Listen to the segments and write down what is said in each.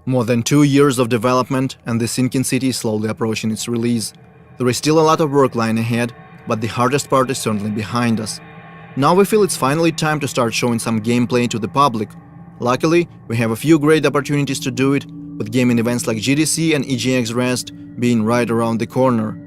More than 2 years of development and the sinking city is slowly approaching its release. There is still a lot of work lying ahead, but the hardest part is certainly behind us. Now we feel it's finally time to start showing some gameplay to the public. Luckily, we have a few great opportunities to do it, with gaming events like GDC and EGX Rest being right around the corner.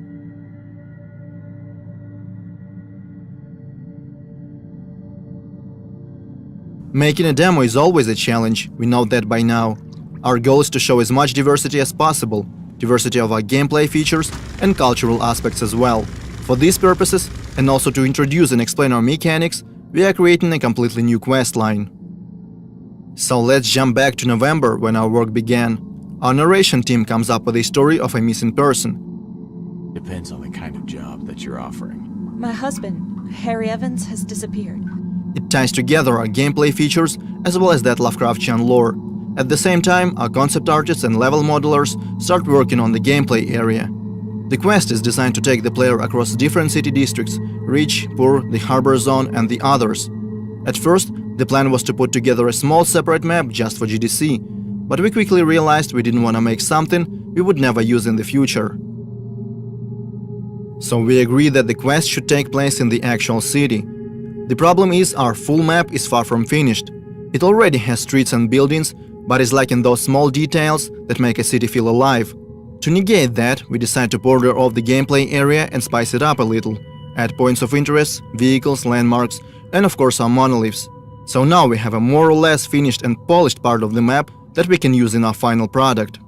Making a demo is always a challenge, we know that by now. Our goal is to show as much diversity as possible, diversity of our gameplay features and cultural aspects as well. For these purposes, and also to introduce and explain our mechanics, we are creating a completely new quest line. So let's jump back to November when our work began. Our narration team comes up with a story of a missing person. Depends on the kind of job that you're offering. My husband, Harry Evans, has disappeared. It ties together our gameplay features as well as that Lovecraftian lore. At the same time, our concept artists and level modelers start working on the gameplay area. The quest is designed to take the player across different city districts: Rich, Poor, the Harbor Zone and the others. At first, the plan was to put together a small separate map just for GDC, but we quickly realized we didn't want to make something we would never use in the future. So we agreed that the quest should take place in the actual city. The problem is our full map is far from finished. It already has streets and buildings, but is lacking those small details that make a city feel alive. To negate that, we decide to border off the gameplay area and spice it up a little, add points of interest, vehicles, landmarks, and of course our monoliths. So now we have a more or less finished and polished part of the map that we can use in our final product.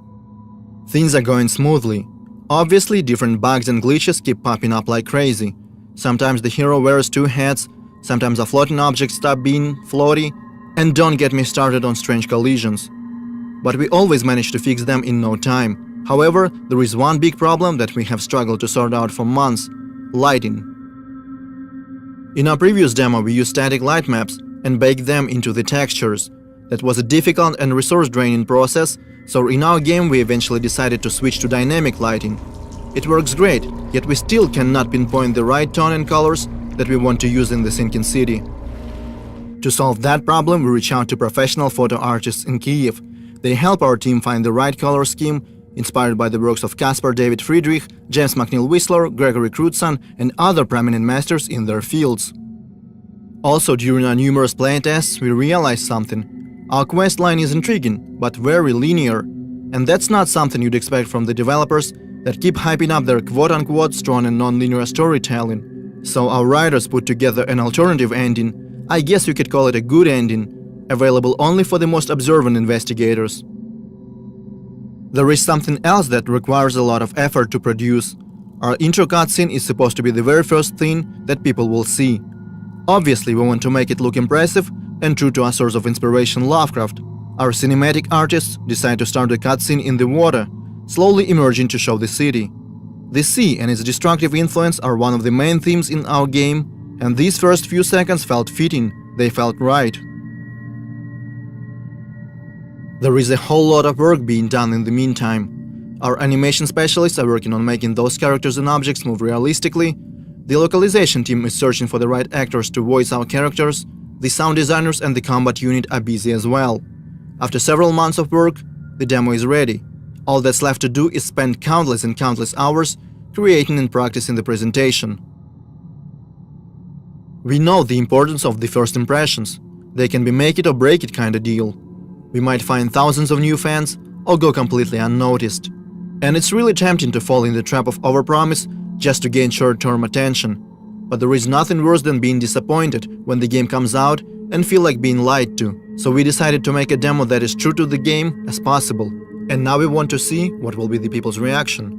Things are going smoothly. Obviously, different bugs and glitches keep popping up like crazy. Sometimes the hero wears two hats, sometimes a floating object stop being floaty, and don't get me started on strange collisions. But we always manage to fix them in no time. However, there is one big problem that we have struggled to sort out for months: lighting. In our previous demo, we used static light maps and baked them into the textures. That was a difficult and resource-draining process, so in our game we eventually decided to switch to dynamic lighting. It works great, yet we still cannot pinpoint the right tone and colors that we want to use in the sinking city. To solve that problem, we reach out to professional photo artists in Kiev. They help our team find the right color scheme, inspired by the works of Caspar David Friedrich, James McNeill Whistler, Gregory Crutzen, and other prominent masters in their fields. Also, during our numerous playtests, we realized something. Our quest line is intriguing, but very linear. And that's not something you'd expect from the developers that keep hyping up their quote-unquote strong and non-linear storytelling. So our writers put together an alternative ending. I guess you could call it a good ending, available only for the most observant investigators. There is something else that requires a lot of effort to produce. Our intro cutscene is supposed to be the very first thing that people will see. Obviously, we want to make it look impressive and true to our source of inspiration, Lovecraft. Our cinematic artists decide to start the cutscene in the water, slowly emerging to show the city. The sea and its destructive influence are one of the main themes in our game, and these first few seconds felt fitting, they felt right. There is a whole lot of work being done in the meantime. Our animation specialists are working on making those characters and objects move realistically. The localization team is searching for the right actors to voice our characters. The sound designers and the combat unit are busy as well. After several months of work, the demo is ready. All that's left to do is spend countless and countless hours creating and practicing the presentation. We know the importance of the first impressions. They can be make it or break it kind of deal. We might find thousands of new fans or go completely unnoticed. And it's really tempting to fall in the trap of overpromise just to gain short-term attention. But there is nothing worse than being disappointed when the game comes out and feel like being lied to. So we decided to make a demo that is true to the game as possible. And now we want to see what will be the people's reaction.